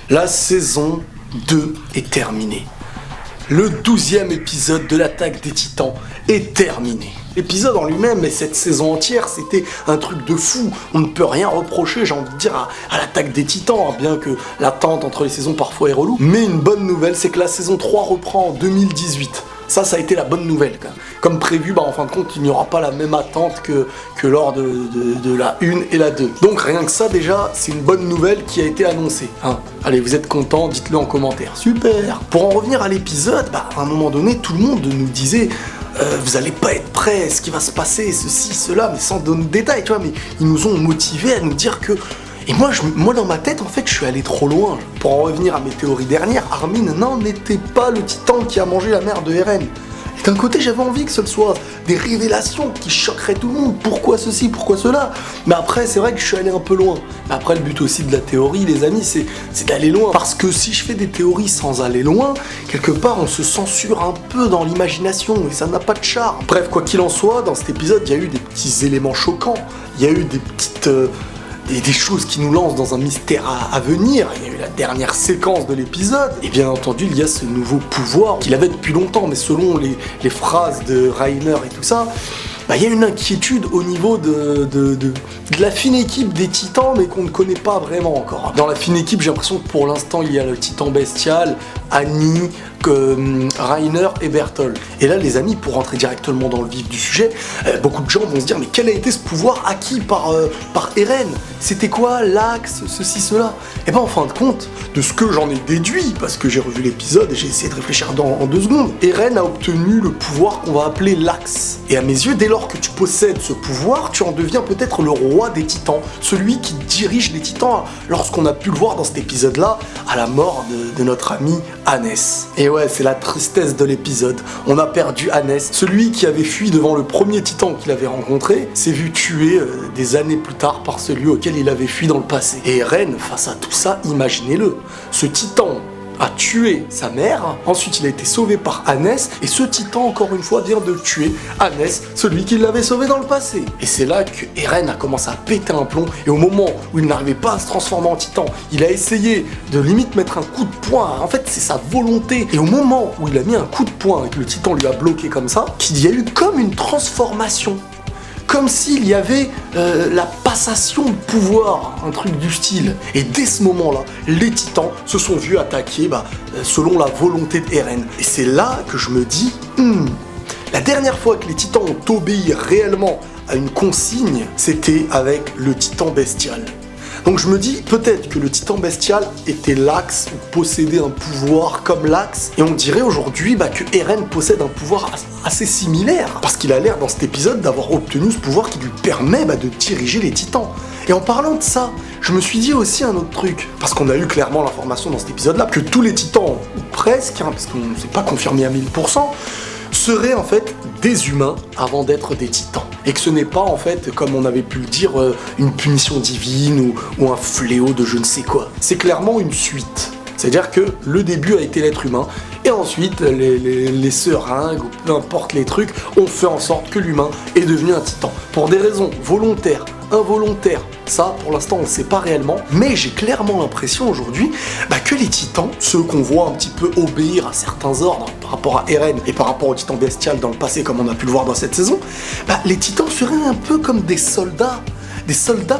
La saison 2 est terminée. Le 12e épisode de l'attaque des Titans est terminé. L'épisode en lui-même et cette saison entière, c'était un truc de fou. On ne peut rien reprocher, j'ai envie de dire, à l'attaque des Titans, hein, bien que l'attente entre les saisons parfois est relou. Mais une bonne nouvelle, c'est que la saison 3 reprend en 2018. Ça a été la bonne nouvelle. Comme prévu, en fin de compte, il n'y aura pas la même attente que lors de la 1 et la 2. Donc rien que ça, déjà, c'est une bonne nouvelle qui a été annoncée. Hein. Allez, vous êtes contents, dites-le en commentaire. Super. Pour en revenir à l'épisode, à un moment donné, tout le monde nous disait... vous allez pas être prêts, ce qui va se passer, ceci, cela, mais sans donner de détails, tu vois, mais ils nous ont motivés à nous dire que... Et moi dans ma tête, en fait, je suis allé trop loin. Pour en revenir à mes théories dernières, Armin n'en était pas le titan qui a mangé la mère de Eren. Et d'un côté, j'avais envie que ce soit des révélations qui choqueraient tout le monde. Pourquoi ceci, pourquoi cela? Mais après, c'est vrai que je suis allé un peu loin. Mais après, le but aussi de la théorie, les amis, c'est d'aller loin. Parce que si je fais des théories sans aller loin, quelque part, on se censure un peu dans l'imagination et ça n'a pas de charme. Bref, quoi qu'il en soit, dans cet épisode, il y a eu des petits éléments choquants. Il y a eu des petites... des choses qui nous lancent dans un mystère à venir. Il y a eu la dernière séquence de l'épisode. Et bien entendu, il y a ce nouveau pouvoir qu'il avait depuis longtemps, mais selon les phrases de Reiner et tout ça, il y a une inquiétude au niveau de la fine équipe des titans, mais qu'on ne connaît pas vraiment encore. Dans la fine équipe, j'ai l'impression que pour l'instant, il y a le titan bestial, Annie, Reiner et Bertholdt. Et là, les amis, pour rentrer directement dans le vif du sujet, beaucoup de gens vont se dire, mais quel a été ce pouvoir acquis par Eren? C'était quoi l'axe, ceci, cela? Et en fin de compte, de ce que j'en ai déduit, parce que j'ai revu l'épisode et j'ai essayé de réfléchir en 2 secondes, Eren a obtenu le pouvoir qu'on va appeler l'axe. Et à mes yeux, dès lors que tu possèdes ce pouvoir, tu en deviens peut-être le roi des titans, celui qui dirige les titans, lorsqu'on a pu le voir dans cet épisode-là, à la mort de notre ami Hannes. Et ouais, c'est la tristesse de l'épisode. On a perdu Hannes, celui qui avait fui devant le premier titan qu'il avait rencontré, s'est vu tué des années plus tard par celui auquel il avait fui dans le passé. Et Eren, face à tout ça, imaginez-le, ce titan a tué sa mère, ensuite il a été sauvé par Hannes, et ce titan, encore une fois, vient de tuer Hannes, celui qui l'avait sauvé dans le passé. Et c'est là que Eren a commencé à péter un plomb, et au moment où il n'arrivait pas à se transformer en titan, il a essayé de limite mettre un coup de poing, en fait c'est sa volonté, et au moment où il a mis un coup de poing et que le titan lui a bloqué comme ça, qu'il y a eu comme une transformation. Comme s'il y avait la passation de pouvoir, un truc du style. Et dès ce moment-là, les titans se sont vus attaquer selon la volonté d'Eren. Et c'est là que je me dis, la dernière fois que les titans ont obéi réellement à une consigne, c'était avec le titan bestial. Donc je me dis, peut-être que le titan bestial était l'axe, ou possédait un pouvoir comme l'axe, et on dirait aujourd'hui que Eren possède un pouvoir assez similaire, parce qu'il a l'air dans cet épisode d'avoir obtenu ce pouvoir qui lui permet de diriger les titans. Et en parlant de ça, je me suis dit aussi un autre truc, parce qu'on a eu clairement l'information dans cet épisode-là, que tous les titans, ou presque, parce qu'on ne s'est pas confirmé à 1000%, seraient en fait des humains avant d'être des titans. Et que ce n'est pas en fait, comme on avait pu le dire, une punition divine ou un fléau de je ne sais quoi. C'est clairement une suite. C'est-à-dire que le début a été l'être humain, et ensuite les seringues, ou peu importe les trucs, ont fait en sorte que l'humain est devenu un titan. Pour des raisons volontaires, involontaires, ça pour l'instant on ne sait pas réellement, mais j'ai clairement l'impression aujourd'hui que les titans, ceux qu'on voit un petit peu obéir à certains ordres par rapport à Eren et par rapport au titan bestial dans le passé comme on a pu le voir dans cette saison, les titans seraient un peu comme des soldats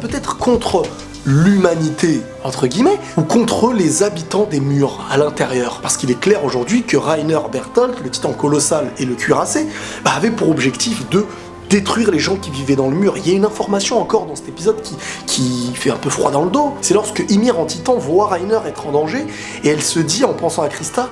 peut-être contre l'humanité, entre guillemets, ou contre les habitants des murs à l'intérieur. Parce qu'il est clair aujourd'hui que Reiner Bertholdt, le titan colossal et le cuirassé, avaient pour objectif de détruire les gens qui vivaient dans le mur. Il y a une information encore dans cet épisode qui fait un peu froid dans le dos. C'est lorsque Ymir en titan voit Reiner être en danger, et elle se dit en pensant à Krista,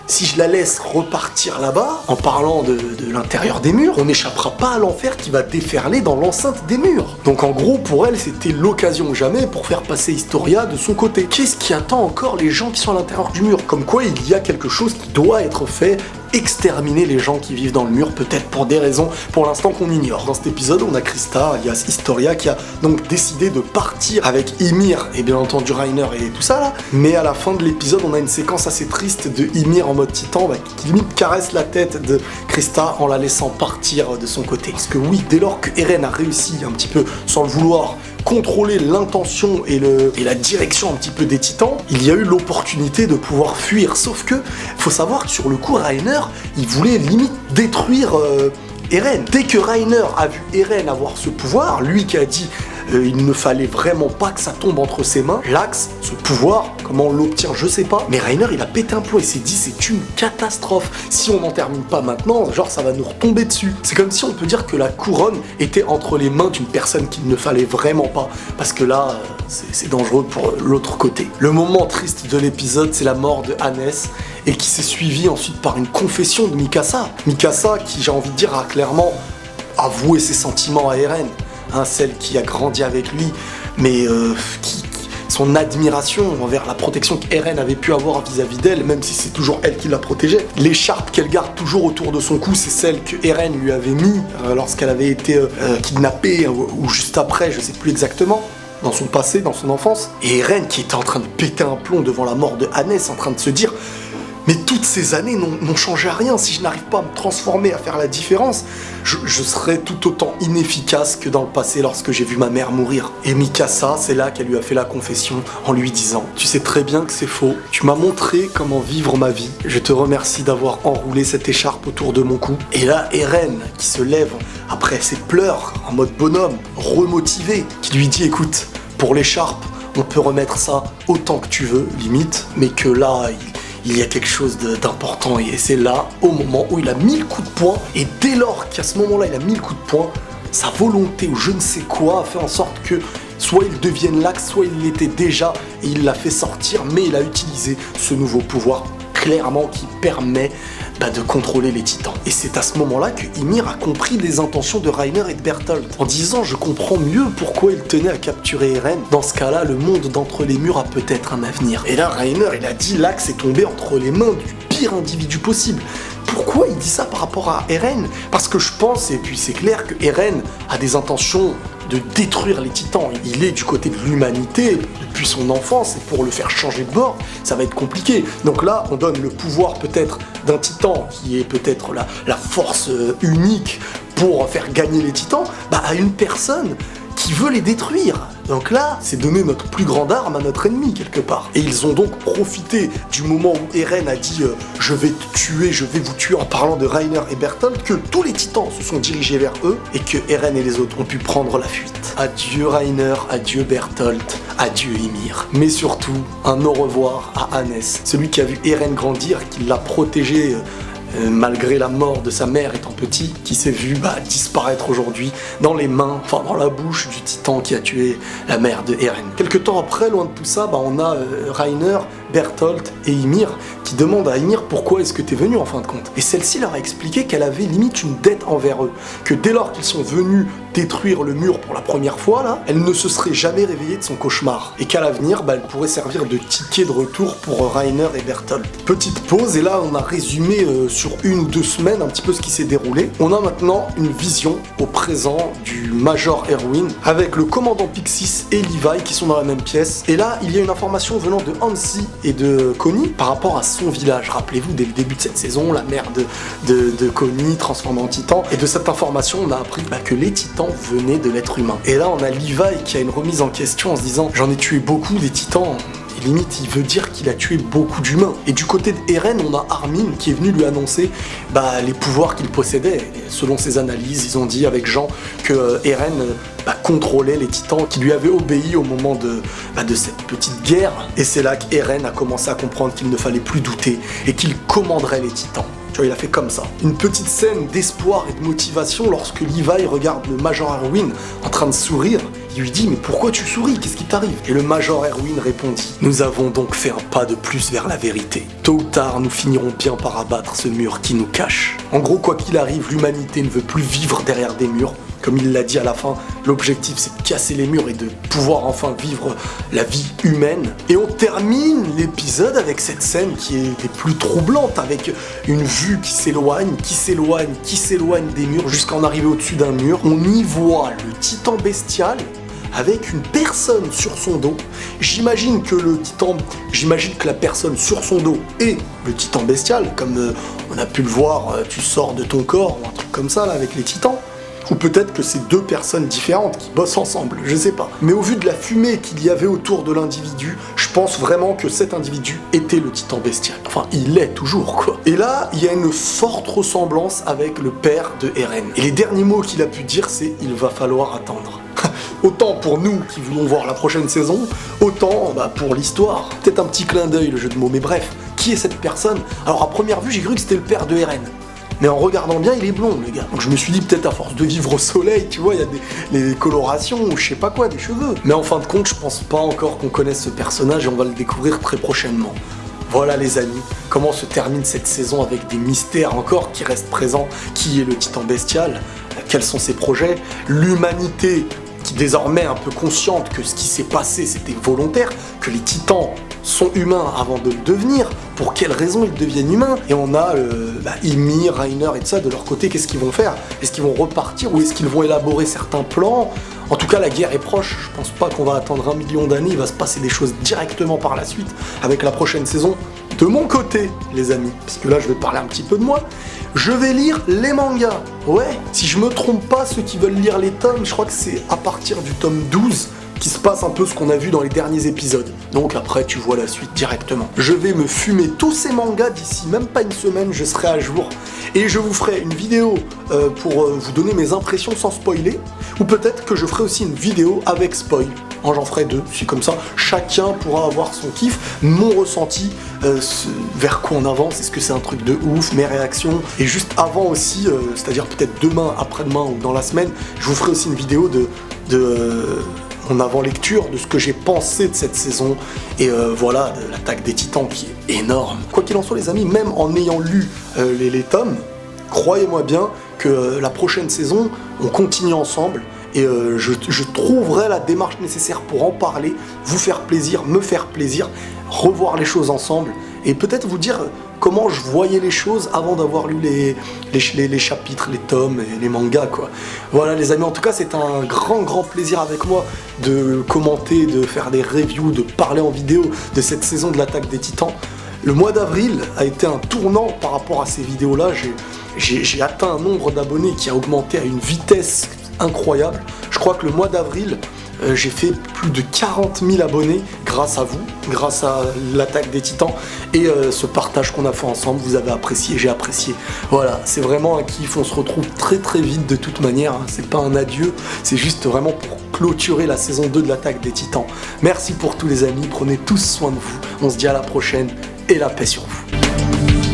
si je la laisse repartir là-bas, en parlant de l'intérieur des murs, on n'échappera pas à l'enfer qui va déferler dans l'enceinte des murs. Donc en gros, pour elle, c'était l'occasion jamais pour faire passer Historia de son côté. Qu'est-ce qui attend encore les gens qui sont à l'intérieur du mur? Comme quoi, il y a quelque chose qui doit être fait, exterminer les gens qui vivent dans le mur, peut-être pour des raisons pour l'instant qu'on ignore. Dans cet épisode, on a Krista, alias Historia, qui a donc décidé de partir avec Ymir et bien entendu Reiner et tout ça là. Mais à la fin de l'épisode, on a une séquence assez triste de Ymir en mode titan qui limite caresse la tête de Krista en la laissant partir de son côté. Parce que oui, dès lors que Eren a réussi un petit peu, sans le vouloir, contrôlait l'intention et la direction un petit peu des titans, il y a eu l'opportunité de pouvoir fuir. Sauf que, faut savoir que sur le coup, Reiner, il voulait limite détruire Eren. Dès que Reiner a vu Eren avoir ce pouvoir, lui qui a dit il ne fallait vraiment pas que ça tombe entre ses mains, l'axe, ce pouvoir, comment on l'obtient, je sais pas, mais Reiner il a pété un plomb et s'est dit c'est une catastrophe. Si on n'en termine pas maintenant, genre ça va nous retomber dessus. C'est comme si on peut dire que la couronne était entre les mains d'une personne qu'il ne fallait vraiment pas, parce que là, c'est dangereux pour l'autre côté. Le moment triste de l'épisode, c'est la mort de Hannes, et qui s'est suivi ensuite par une confession de Mikasa. Mikasa qui, j'ai envie de dire, a clairement avoué ses sentiments à Eren. Celle qui a grandi avec lui, mais son admiration envers la protection qu'Eren avait pu avoir vis-à-vis d'elle, même si c'est toujours elle qui la protégeait. L'écharpe qu'elle garde toujours autour de son cou, c'est celle que Eren lui avait mis lorsqu'elle avait été kidnappée, ou juste après, je sais plus exactement, dans son passé, dans son enfance. Et Eren qui était en train de péter un plomb devant la mort de Hannes, en train de se dire mais toutes ces années n'ont changé à rien. Si je n'arrive pas à me transformer, à faire la différence, je serai tout autant inefficace que dans le passé lorsque j'ai vu ma mère mourir. Et Mikasa, c'est là qu'elle lui a fait la confession en lui disant « Tu sais très bien que c'est faux. Tu m'as montré comment vivre ma vie. Je te remercie d'avoir enroulé cette écharpe autour de mon cou. » Et là, Eren, qui se lève après ses pleurs, en mode bonhomme, remotivé, qui lui dit « Écoute, pour l'écharpe, on peut remettre ça autant que tu veux, limite, mais que là, il y a quelque chose d'important. » Et c'est là, au moment où il a mis le coup de poing, et dès lors qu'à ce moment-là, il a mis le coup de poing, sa volonté ou je ne sais quoi a fait en sorte que soit il devienne l'axe, soit il l'était déjà, et il l'a fait sortir, mais il a utilisé ce nouveau pouvoir, clairement, qui permet de contrôler les titans. Et c'est à ce moment-là que Ymir a compris les intentions de Reiner et de Bertholdt, en disant « Je comprends mieux pourquoi il tenait à capturer Eren. Dans ce cas-là, le monde d'entre les murs a peut-être un avenir. » Et là, Reiner, il a dit « L'axe est tombé entre les mains du pire individu possible. » Pourquoi il dit ça par rapport à Eren? Parce que je pense, et puis c'est clair, que Eren a des intentions de détruire les titans. Il est du côté de l'humanité depuis son enfance, et pour le faire changer de bord, ça va être compliqué. Donc là, on donne le pouvoir peut-être d'un titan, qui est peut-être la force unique pour faire gagner les titans, à une personne qui veut les détruire. Donc là, c'est donner notre plus grande arme à notre ennemi, quelque part. Et ils ont donc profité du moment où Eren a dit « Je vais te tuer, je vais vous tuer » en parlant de Reiner et Bertholdt, que tous les titans se sont dirigés vers eux et que Eren et les autres ont pu prendre la fuite. Adieu Reiner, adieu Bertholdt, adieu Ymir. Mais surtout, un au revoir à Hannes, celui qui a vu Eren grandir, qui l'a protégé malgré la mort de sa mère étant petit, qui s'est vu disparaître aujourd'hui dans les mains, enfin dans la bouche du titan qui a tué la mère de Eren. Quelque temps après, loin de tout ça, on a Reiner, Bertholdt et Ymir qui demandent à Ymir pourquoi est-ce que t'es venu en fin de compte. Et celle-ci leur a expliqué qu'elle avait limite une dette envers eux, que dès lors qu'ils sont venus détruire le mur pour la première fois, là, elle ne se serait jamais réveillée de son cauchemar. Et qu'à l'avenir, elle pourrait servir de ticket de retour pour Reiner et Bertholdt. Petite pause, et là on a résumé sur 1 ou 2 semaines un petit peu ce qui s'est déroulé. On a maintenant une vision au présent du Major Erwin, avec le commandant Pixis et Levi qui sont dans la même pièce. Et là, il y a une information venant de Hansi et de Connie par rapport à son village. Rappelez-vous, dès le début de cette saison, la mère de Connie transformée en titan. Et de cette information, on a appris que les titans venaient de l'être humain. Et là, on a Levi qui a une remise en question en se disant « J'en ai tué beaucoup des titans ». Et limite, il veut dire qu'il a tué beaucoup d'humains. Et du côté de Eren, on a Armin qui est venu lui annoncer les pouvoirs qu'il possédait. Et selon ses analyses, ils ont dit avec Jean que Eren contrôlait les titans qui lui avaient obéi au moment de cette petite guerre. Et c'est là qu'Eren a commencé à comprendre qu'il ne fallait plus douter et qu'il commanderait les titans. Il a fait comme ça. Une petite scène d'espoir et de motivation lorsque Levi regarde le Major Erwin en train de sourire. Il lui dit « Mais pourquoi tu souris? Qu'est-ce qui t'arrive ?» Et le Major Erwin répondit « Nous avons donc fait un pas de plus vers la vérité. Tôt ou tard, nous finirons bien par abattre ce mur qui nous cache. » En gros, quoi qu'il arrive, l'humanité ne veut plus vivre derrière des murs. Comme il l'a dit à la fin, l'objectif c'est de casser les murs et de pouvoir enfin vivre la vie humaine. Et on termine l'épisode avec cette scène qui est des plus troublantes, avec une vue qui s'éloigne, qui s'éloigne, qui s'éloigne des murs jusqu'à en arriver au-dessus d'un mur. On y voit le titan bestial avec une personne sur son dos. J'imagine que la personne sur son dos est le titan bestial, comme on a pu le voir, tu sors de ton corps, ou un truc comme ça là avec les titans. Ou peut-être que c'est deux personnes différentes qui bossent ensemble, je sais pas. Mais au vu de la fumée qu'il y avait autour de l'individu, je pense vraiment que cet individu était le titan bestial. Enfin, il l'est toujours, quoi. Et là, il y a une forte ressemblance avec le père de Eren. Et les derniers mots qu'il a pu dire, c'est « il va falloir attendre ». Autant pour nous qui voulons voir la prochaine saison, autant pour l'histoire. Peut-être un petit clin d'œil, le jeu de mots, mais bref, qui est cette personne? Alors à première vue, j'ai cru que c'était le père de Eren. Mais en regardant bien, il est blond, le gars. Donc je me suis dit, peut-être à force de vivre au soleil, tu vois, il y a des colorations ou je sais pas quoi, des cheveux. Mais en fin de compte, je pense pas encore qu'on connaisse ce personnage et on va le découvrir très prochainement. Voilà les amis, comment se termine cette saison avec des mystères encore qui restent présents. Qui est le titan bestial? Quels sont ses projets? L'humanité qui désormais est un peu consciente que ce qui s'est passé c'était volontaire, que les titans sont humains avant de le devenir, pour quelles raisons ils deviennent humains. Et on a Ymir, Reiner et tout ça de leur côté, qu'est-ce qu'ils vont faire? Est-ce qu'ils vont repartir ou est-ce qu'ils vont élaborer certains plans? En tout cas la guerre est proche, je pense pas qu'on va attendre 1 million d'années, il va se passer des choses directement par la suite avec la prochaine saison. De mon côté les amis, parce que là je vais parler un petit peu de moi, je vais lire les mangas. Ouais, si je me trompe pas, ceux qui veulent lire les tomes, je crois que c'est à partir du tome 12 qui se passe un peu ce qu'on a vu dans les derniers épisodes. Donc après tu vois la suite directement. Je vais me fumer tous ces mangas d'ici même pas une semaine, je serai à jour. Et je vous ferai une vidéo pour vous donner mes impressions sans spoiler. Ou peut-être que je ferai aussi une vidéo avec spoil. J'en ferai 2, c'est comme ça, chacun pourra avoir son kiff, mon ressenti, vers quoi on avance, est-ce que c'est un truc de ouf, mes réactions. Et juste avant aussi, c'est-à-dire peut-être demain, après-demain ou dans la semaine, je vous ferai aussi une vidéo de mon avant-lecture, de ce que j'ai pensé de cette saison, et voilà, de l'attaque des titans qui est énorme. Quoi qu'il en soit les amis, même en ayant lu les tomes, croyez-moi bien que la prochaine saison, on continue ensemble, et je trouverai la démarche nécessaire pour en parler, vous faire plaisir, me faire plaisir, revoir les choses ensemble, et peut-être vous dire comment je voyais les choses avant d'avoir lu les chapitres, les tomes et les mangas, quoi. Voilà les amis, en tout cas c'est un grand plaisir avec moi de commenter, de faire des reviews, de parler en vidéo de cette saison de l'attaque des titans. Le mois d'avril a été un tournant par rapport à ces vidéos-là, j'ai atteint un nombre d'abonnés qui a augmenté à une vitesse incroyable. Je crois que le mois d'avril, j'ai fait plus de 40 000 abonnés grâce à vous, grâce à l'attaque des titans et ce partage qu'on a fait ensemble. Vous avez apprécié, j'ai apprécié. Voilà, c'est vraiment un kiff, on se retrouve très vite de toute manière, hein. C'est pas un adieu, c'est juste vraiment pour clôturer la saison 2 de l'attaque des titans. Merci pour tous les amis, prenez tous soin de vous, on se dit à la prochaine et la paix sur vous.